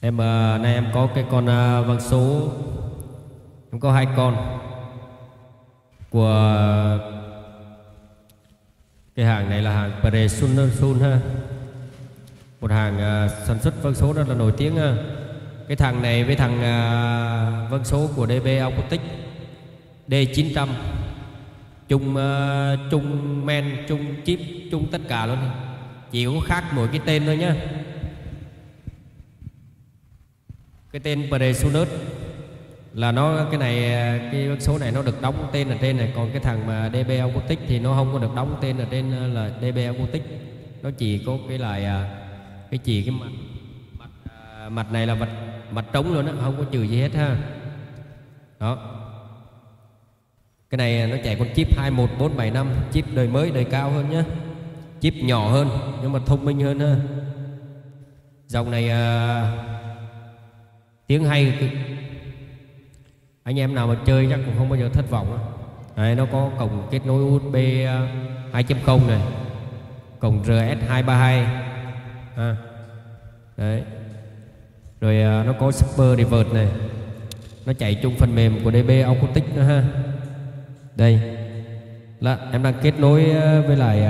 Em nay em có cái con vân số, em có 2 con của cái hàng này là hàng Presun ha, một hàng sản xuất vân số rất là nổi tiếng ha. Cái thằng này với thằng vân số của DB Acoustic D900 chung men, chung chip, chung tất cả luôn, chỉ có khác mỗi cái tên thôi nhá. Cái tên Presunus là nó, cái này cái vân số này nó được đóng tên ở trên này, còn cái thằng mà DB Acoustic thì nó không có được đóng tên ở trên là DB Acoustic, nó chỉ có cái cái chỉ cái mặt này là mặt trống luôn á, không có trừ gì hết ha. Đó, cái này nó chạy con chip 21475, chip đời mới, đời cao hơn nhá, chip nhỏ hơn nhưng mà thông minh hơn ha. Dòng này tiếng hay, anh em nào mà chơi chắc cũng không bao giờ thất vọng. Đấy, nó có cổng kết nối USB 2.0 này, cổng RS232 à. Đấy, rồi nó có Super Reverb này, nó chạy chung phần mềm của DB Acoustic nữa ha. Đây là em đang kết nối với lại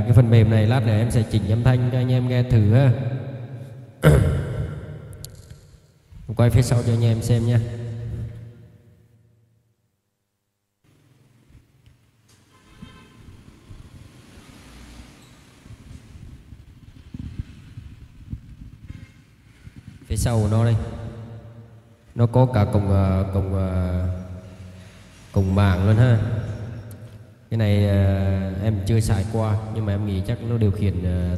cái phần mềm này, lát nữa em sẽ chỉnh âm thanh cho anh em nghe thử ha. Quay phía sau cho anh em xem nha. Phía sau của nó đây, nó có cả cổng mạng luôn ha. Cái này em chưa xài qua, nhưng mà em nghĩ chắc nó điều khiển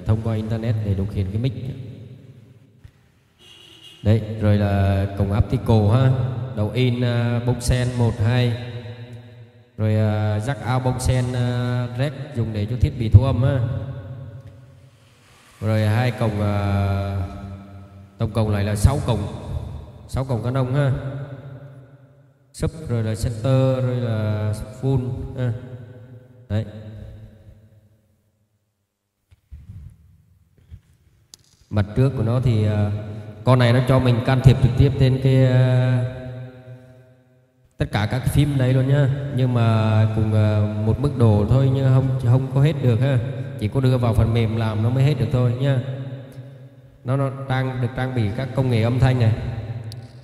thông qua internet để điều khiển cái mic. Đấy, rồi là cổng optical ha, đầu in bông sen 1, 2, rồi jack out bông sen rec dùng để cho thiết bị thu âm ha. Rồi 2 cổng, tổng cộng lại là 6 cổng Canon ha, sub rồi là center rồi là full ha. Đấy, mặt trước của nó thì con này nó cho mình can thiệp trực tiếp trên cái tất cả các cái phím đấy luôn nhá, nhưng mà cùng một mức độ thôi, nhưng không có hết được ha, chỉ có đưa vào phần mềm làm nó mới hết được thôi nhá. Nó được trang bị các công nghệ âm thanh này,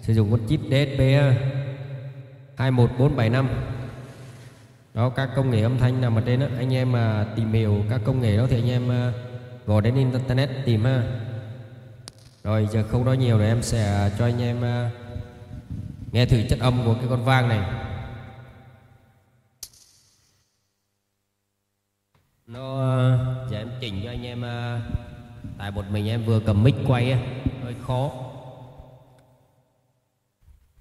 sử dụng con chip DSP 21475. Đó, các công nghệ âm thanh nằm ở trên đó. Anh em mà tìm hiểu các công nghệ đó thì anh em gọi đến internet tìm ha. Rồi giờ không nói nhiều, rồi em sẽ cho anh em nghe thử chất âm của cái con vang này. Nó giờ em chỉnh cho anh em, tại một mình em vừa cầm mic quay hơi khó,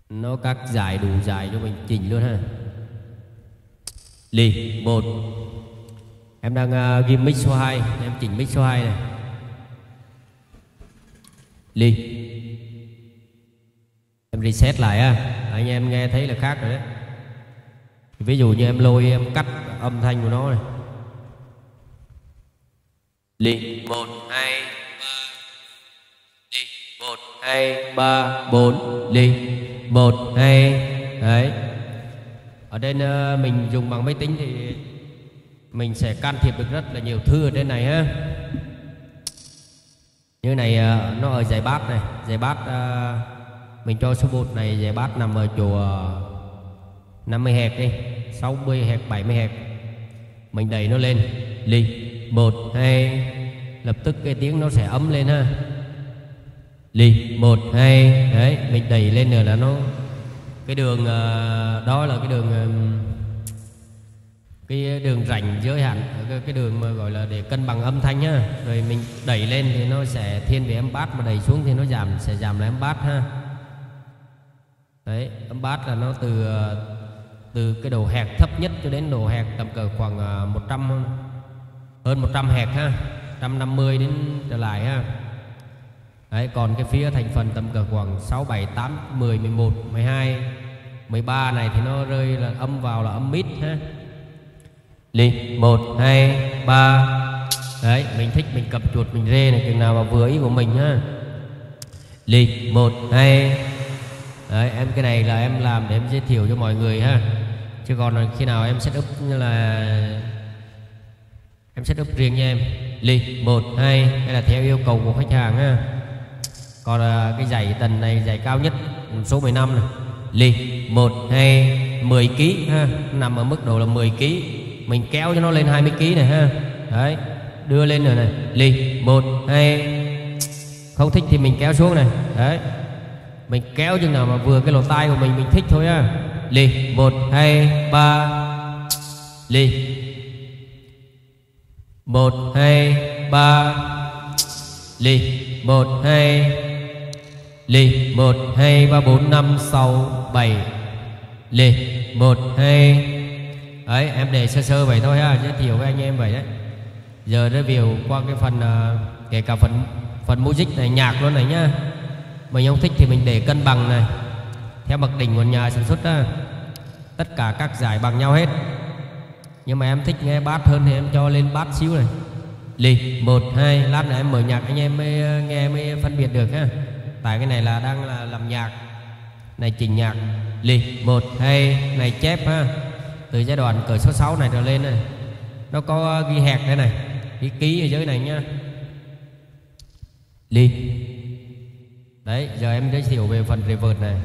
nó cắt dài đủ dài cho mình chỉnh luôn ha. Lì 1, em đang ghi mic số 2, em chỉnh mic số 2 này. Lì, em reset lại ha, anh em nghe thấy là khác rồi đấy. Ví dụ như em lôi, em cắt âm thanh của nó này. Lì 1, 2, 3, lì 1, 2, 3, 4, lì 1, 2. Đấy, ở đây mình dùng bằng máy tính thì mình sẽ can thiệp được rất là nhiều thứ ở trên này ha. Như này nó ở giải bass này, giải bass mình cho số 1 này, giải bass nằm ở chỗ 50 Hz đi, 60 Hz, 70 Hz. Mình đẩy nó lên, lì 1, 2, lập tức cái tiếng nó sẽ ấm lên ha. Lì 1, 2. Đấy, mình đẩy lên nữa là nó, cái đường đó là cái đường rảnh giới hạn, cái đường mà gọi là để cân bằng âm thanh nhá. Rồi mình đẩy lên thì nó sẽ thiên về âm bass, mà đẩy xuống thì nó sẽ giảm lại âm bass ha. Đấy, âm bass là nó từ cái độ hẹt thấp nhất cho đến độ hẹt tầm cỡ khoảng 100, hơn 100 Hz ha, 150 đến trở lại ha. Đấy, còn cái phía thành phần tầm cỡ khoảng 6, 7, 8, 10, 11, 12, 13 này thì nó rơi là âm vào là âm mid ha. Lì 1, 2, 3. Đấy, mình thích mình cầm chuột mình rê này chừng nào mà vừa ý của mình ha. ly 1 2. Đấy, em cái này là em làm để em giới thiệu cho mọi người ha, chứ còn khi nào em setup như là em setup riêng nha em. Ly 1 2 hay là theo yêu cầu của khách hàng ha. Còn cái giày tần này giày cao nhất số 15 này. Ly 1 2 10 kg ha, nằm ở mức độ là 10 kg. Mình kéo cho nó lên 20 kg này ha. Đấy, đưa lên rồi này. Ly 1 2. Không thích thì mình kéo xuống này. Đấy. Mình kéo chừng nào mà vừa cái lỗ tai của mình thích thôi ha. Ly 1 2 3. Ly 1 2 3. Ly 1 2. Ly 1 2 3 4 5 6 7. Ly 1 2. Đấy, em để sơ sơ vậy thôi ha, giới thiệu với anh em vậy đấy. Giờ review qua cái phần kể cả phần music này, nhạc luôn này nhá. Mình không thích thì mình để cân bằng này theo mặc định của nhà sản xuất đó. Tất cả các giải bằng nhau hết. Nhưng mà em thích nghe bass hơn thì em cho lên bass xíu này. Ly 1 2. Lát nữa em mở nhạc anh em mới nghe mới phân biệt được ha. Tại cái này là đang là làm nhạc, này chỉnh nhạc. Ly 1 2. Này chép ha, từ giai đoạn cỡ số 6 này trở lên này. Nó có ghi hẹt đây này, ghi ký ở dưới này nhá. Ly. Đấy, giờ em giới thiệu về phần reverb này.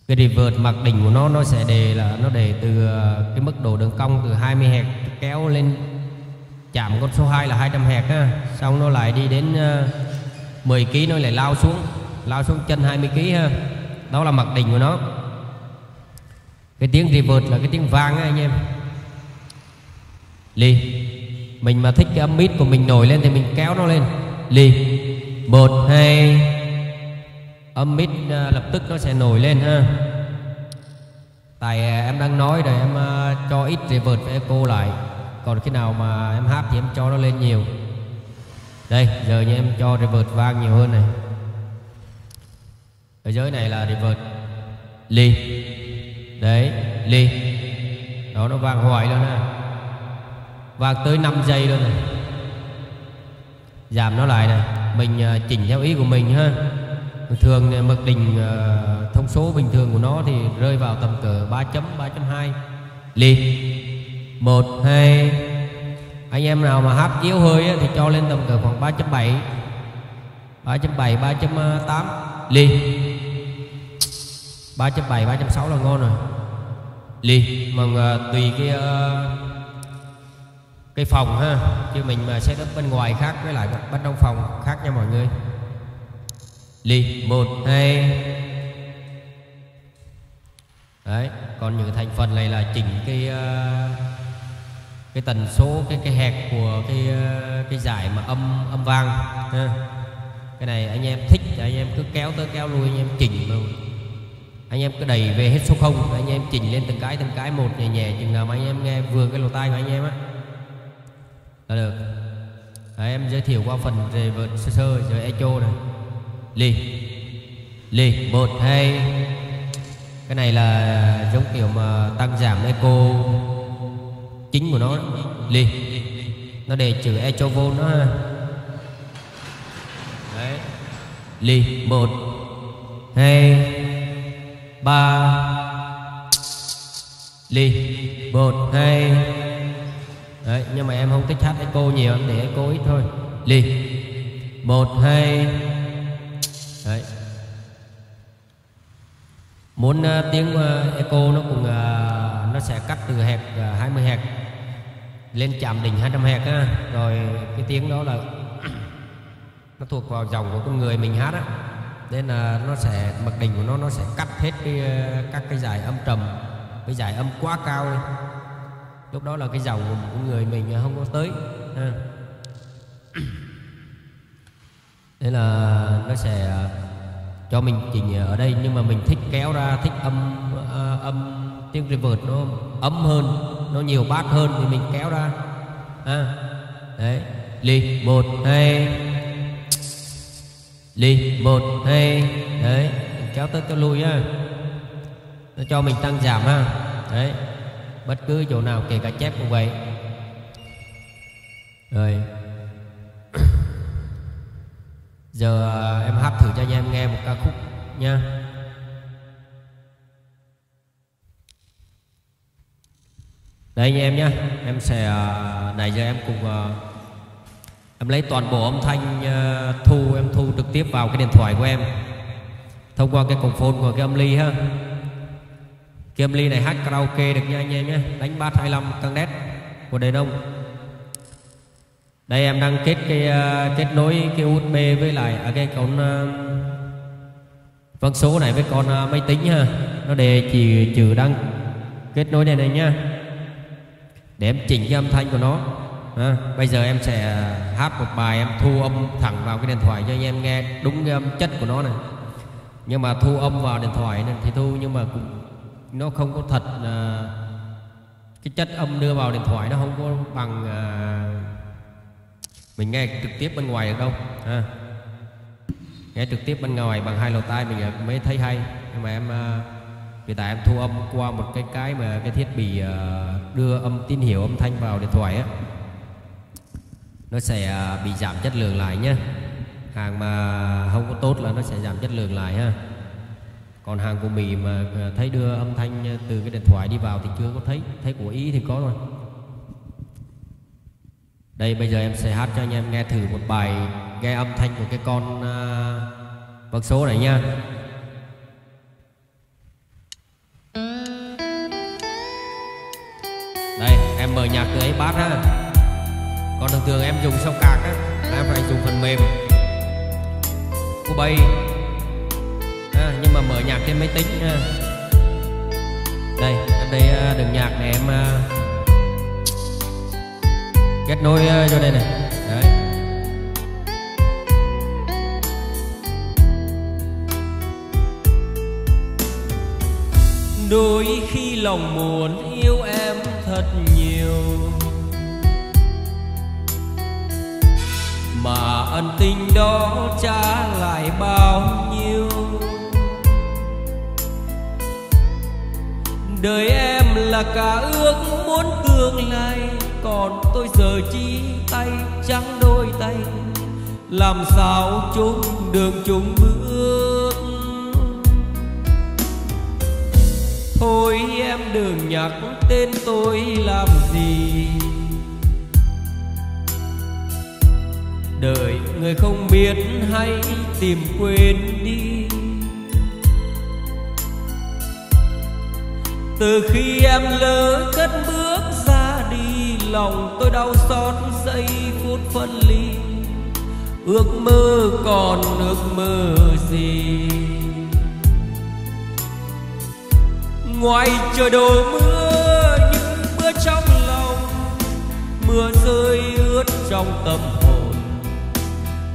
Cái reverb mặc định của nó sẽ đề là nó đề từ cái mức độ đường cong từ 20 Hz kéo lên chạm con số 2 là 200 Hz ha. Xong nó lại đi đến 10 kg nó lại lao xuống chân 20 kg ha. Đó là mặc định của nó. Cái tiếng reverb là cái tiếng vang á anh em. Ly. Mình mà thích cái âm mid của mình nổi lên thì mình kéo nó lên. Ly 1 2. Âm mid lập tức nó sẽ nổi lên ha. Tại em đang nói rồi em cho ít reverb với echo lại. Còn khi nào mà em hát thì em cho nó lên nhiều. Đây, giờ như em cho reverb vang nhiều hơn này. Ở dưới này là reverb. Ly. Đấy, ly. Đó, nó vang hoài luôn ha. Vang tới 5 giây luôn này. Giảm nó lại này. Mình chỉnh theo ý của mình ha. Thường mặc định thông số bình thường của nó thì rơi vào tầm cỡ 3.2. Ly 1 2. Anh em nào mà hát yếu hơi thì cho lên tầm cỡ khoảng 3.7 3.8. Ly 3.7 3.6 là ngon rồi. Ly mà tùy cái phòng ha, chứ mình mà setup bên ngoài khác với lại bên trong phòng khác nha mọi người. Ly 1 2. Đấy, còn những thành phần này là chỉnh cái tần số cái hẹt của cái giải mà âm vang ha. Cái này anh em thích thì anh em cứ kéo tới kéo lui, anh em chỉnh mà anh em cứ đẩy về hết số 0, anh em chỉnh lên từng cái một nhẹ nhẹ chừng nào mà anh em nghe vừa cái lỗ tai của anh em á là được. Đấy, em giới thiệu qua phần reverb sơ sơ rồi echo này. Ly 1 2. Cái này là giống kiểu mà tăng giảm echo chính của nó. Ly nó để chữ echo vô nó ha. Đấy. Ly 1 2 3. Ly 1 2. Đấy, nhưng mà em không thích hát echo nhiều, em để echo ít thôi. Ly 1 2. Đấy. Muốn tiếng echo nó cũng nó sẽ cắt từ hẹp 20 Hz lên chạm đỉnh 200 Hz á. Rồi cái tiếng đó là nó thuộc vào dòng của con người mình hát á, nên là nó sẽ mặc định của nó sẽ cắt hết các cái giải âm trầm, cái giải âm quá cao đi. Lúc đó là cái dòng của người mình không có tới ha. Nên là nó sẽ cho mình chỉnh ở đây, nhưng mà mình thích kéo ra, thích âm tiếng reverb nó ấm hơn, nó nhiều bass hơn thì mình kéo ra ha. Đấy. Ly 1 2. Ly 1 2. Đấy, kéo tới kéo lui á, nó cho mình tăng giảm ha. Đấy, bất cứ chỗ nào kể cả chép cũng vậy. Rồi Giờ em hát thử cho anh em nghe một ca khúc nha. Đây anh em nhé, em sẽ nãy giờ em cùng em lấy toàn bộ âm thanh em thu trực tiếp vào cái điện thoại của em thông qua cái cổng phone của cái âm ly ha. Cái âm ly này hát karaoke được nha anh em nhé, đánh bass 25 căng đét của đền ông. Đây em đang kết nối cái USB với lại cái con vân số này với con máy tính ha. Nó để trừ đang kết nối này nhá, để em chỉnh cái âm thanh của nó. Bây giờ em sẽ hát một bài, em thu âm thẳng vào cái điện thoại cho anh em nghe đúng cái âm chất của nó này. Nhưng mà thu âm vào điện thoại này thì thu, nhưng mà cũng nó không có thật cái chất âm đưa vào điện thoại nó không có bằng mình nghe trực tiếp bên ngoài được đâu. Nghe trực tiếp bên ngoài bằng hai lỗ tai mình mới thấy hay. Nhưng mà em hiện tại em thu âm qua một cái mà cái thiết bị đưa tín hiệu âm thanh vào điện thoại á, nó sẽ bị giảm chất lượng lại nhé. Hàng mà không có tốt là nó sẽ giảm chất lượng lại ha. Còn hàng của mình mà thấy đưa âm thanh từ cái điện thoại đi vào thì chưa có thấy của Ý thì có rồi. Đây bây giờ em sẽ hát cho anh em nghe thử một bài nghe âm thanh của cái con vân số này nha. Đây em mở nhạc từ ấy bass ha. Còn thường thường em dùng sau cạc á, em phải dùng phần mềm Cubase nhưng mà mở nhạc trên máy tính ha. Đây em đây đường nhạc này em kết nối vô đây này. Đấy. Đôi khi lòng muốn yêu em thật nhiều, mà ân tình đó trả lại bao nhiêu. Đời em là cả ước muốn tương lai, còn tôi giờ chỉ tay trắng đôi tay, làm sao chung đường chung bước. Thôi em đừng nhắc tên tôi làm gì, đời người không biết hãy tìm quên đi. Từ khi em lỡ cất bước ra đi, lòng tôi đau xót giây phút phân ly. Ước mơ còn ước mơ gì, ngoài trời đổ mưa những mưa trong lòng, mưa rơi ướt trong tâm hồn.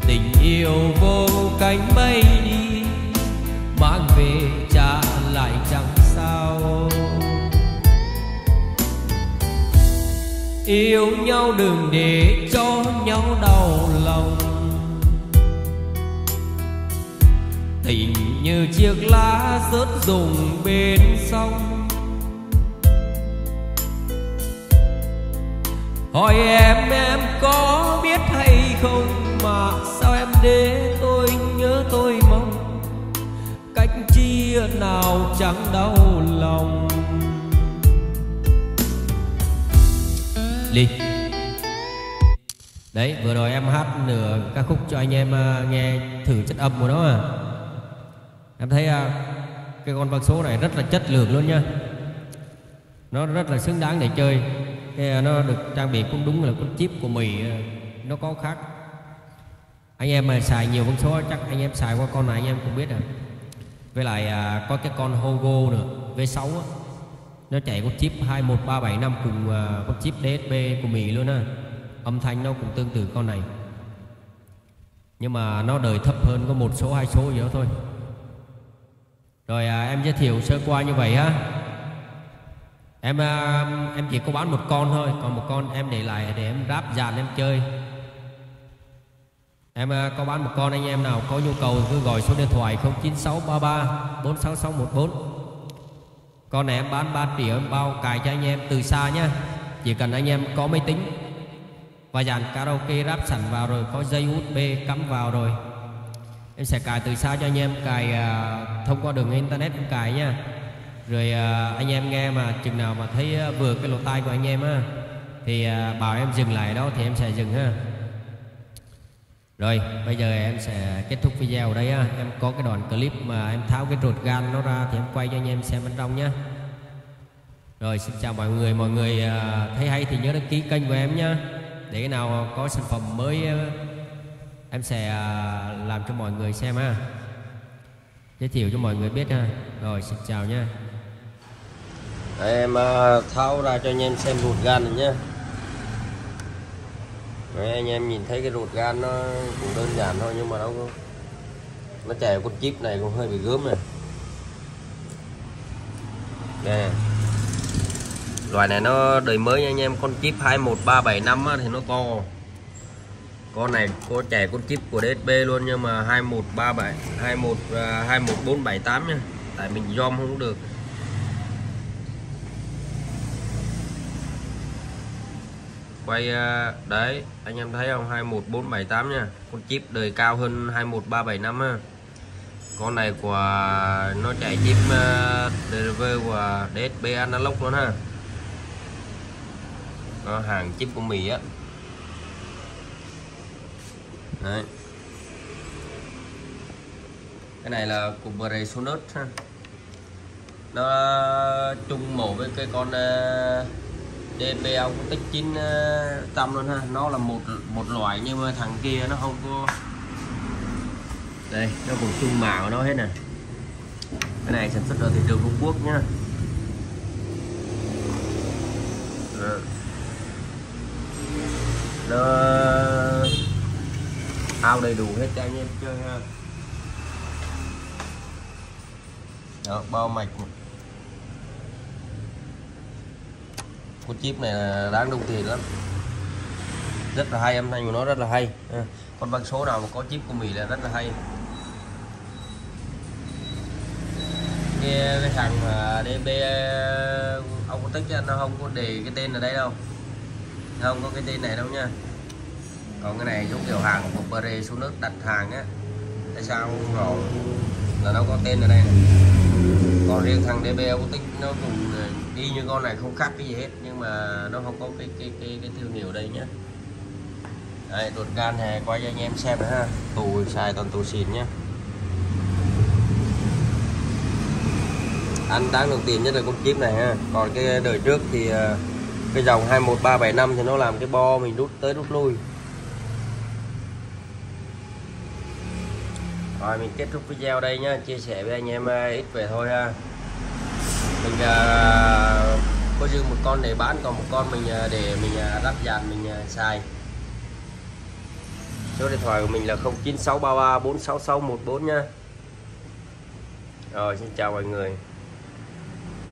Tình yêu vô cánh bay đi, mang về trả lại chẳng sao. Yêu nhau đừng để cho nhau đau lòng, tình như chiếc lá rớt rụng bên sông. Hỏi em có biết hay không, mà sao em để tôi nhớ tôi mong, cách chia nào chẳng đau lòng. Ly. Đấy vừa rồi em hát nửa ca khúc cho anh em nghe thử chất âm của nó. Em thấy cái con vân số này rất là chất lượng luôn nha, nó rất là xứng đáng để chơi. Nó được trang bị cũng đúng là con chip của mình, nó có khác. Anh em mà xài nhiều vân số chắc anh em xài qua con này anh em cũng biết rồi. Với lại có cái con Hogo nữa V6 á, nó chạy con chip 21375 cùng con chip DSP của mình luôn á. Âm thanh nó cũng tương tự con này, nhưng mà nó đời thấp hơn, có một số hai số gì đó thôi. Rồi em giới thiệu sơ qua như vậy ha. Em chỉ có bán một con thôi, còn một con em để lại để em ráp dàn em chơi. Em có bán một con, anh em nào có nhu cầu cứ gọi số điện thoại 09633 46614. Con này em bán 3 triệu, em bao cài cho anh em từ xa nhá. Chỉ cần anh em có máy tính và dàn karaoke ráp sẵn vào rồi, có dây USB cắm vào rồi, Em sẽ cài từ xa cho anh em, cài thông qua đường internet em cài nha. Rồi anh em nghe mà chừng nào mà thấy vừa cái lỗ tai của anh em á thì bảo em dừng lại đó thì em sẽ dừng ha. Rồi bây giờ em sẽ kết thúc video ở đây á. Em có cái đoạn clip mà em tháo cái ruột gan nó ra thì em quay cho anh em xem bên trong nhé. Rồi xin chào mọi người thấy hay thì nhớ đăng ký kênh của em nhé, để cái nào có sản phẩm mới em sẽ làm cho mọi người xem ha, giới thiệu cho mọi người biết ha. Rồi xin chào nha. Em tháo ra cho anh em xem ruột gan này nhé. Đấy, anh em nhìn thấy cái ruột gan nó cũng đơn giản thôi, nhưng mà nó chạy con chip này cũng hơi bị gớm này. Đây, loại này nó đời mới nha anh em, con chip 21375 á, thì nó to. Con này có chạy con chip của DSB luôn, nhưng mà 21478 nha, tại mình zoom không được. Quay đấy anh em thấy không, 21478 nha, con chip đời cao hơn 21375 á. Con này của nó chạy chip driver của DSB analog luôn ha, nó hàng chip của Mỹ á. Đấy, cái này là của Presonus ha, nó chung màu với cái con DSB Autic 900 luôn ha. Nó là một loại, nhưng mà thằng kia nó không có, đây nó cũng chung màu của nó hết nè. Cái này sản xuất ở thị trường Trung Quốc nhá. Nó ao đầy đủ hết cho anh em chơi ha. Đó, bao mạch. Con chip này là đáng đồng tiền lắm, rất là hay, âm thanh của nó rất là hay. Con băng số nào mà có chip của Mỹ là rất là hay. Cái thằng DB ông có tích nó không có đề cái tên ở đây đâu, không có cái tên này đâu nha. Còn cái này giống kiểu hàng của Presonus đặt hàng á, tại sao không rõ là nó có tên ở đây này. Còn riêng thằng DB Autic nó cũng y như con này, không khác cái gì hết, nhưng mà nó không có cái thương hiệu đây nhé. Đây, ruột gan này quay cho anh em xem nữa ha, tù xài toàn tù xịn nhé. Anh đáng đồng tiền nhất là con chip này ha. Còn cái đời trước thì cái dòng 21375 thì nó làm cái bo mình rút tới rút lui. Rồi mình kết thúc video đây nhá, chia sẻ với anh em ít về thôi ha. Mình có dư một con để bán, còn một con mình để mình lắp dàn mình xài. Số điện thoại của mình là 0963346614 nha. Rồi xin chào mọi người.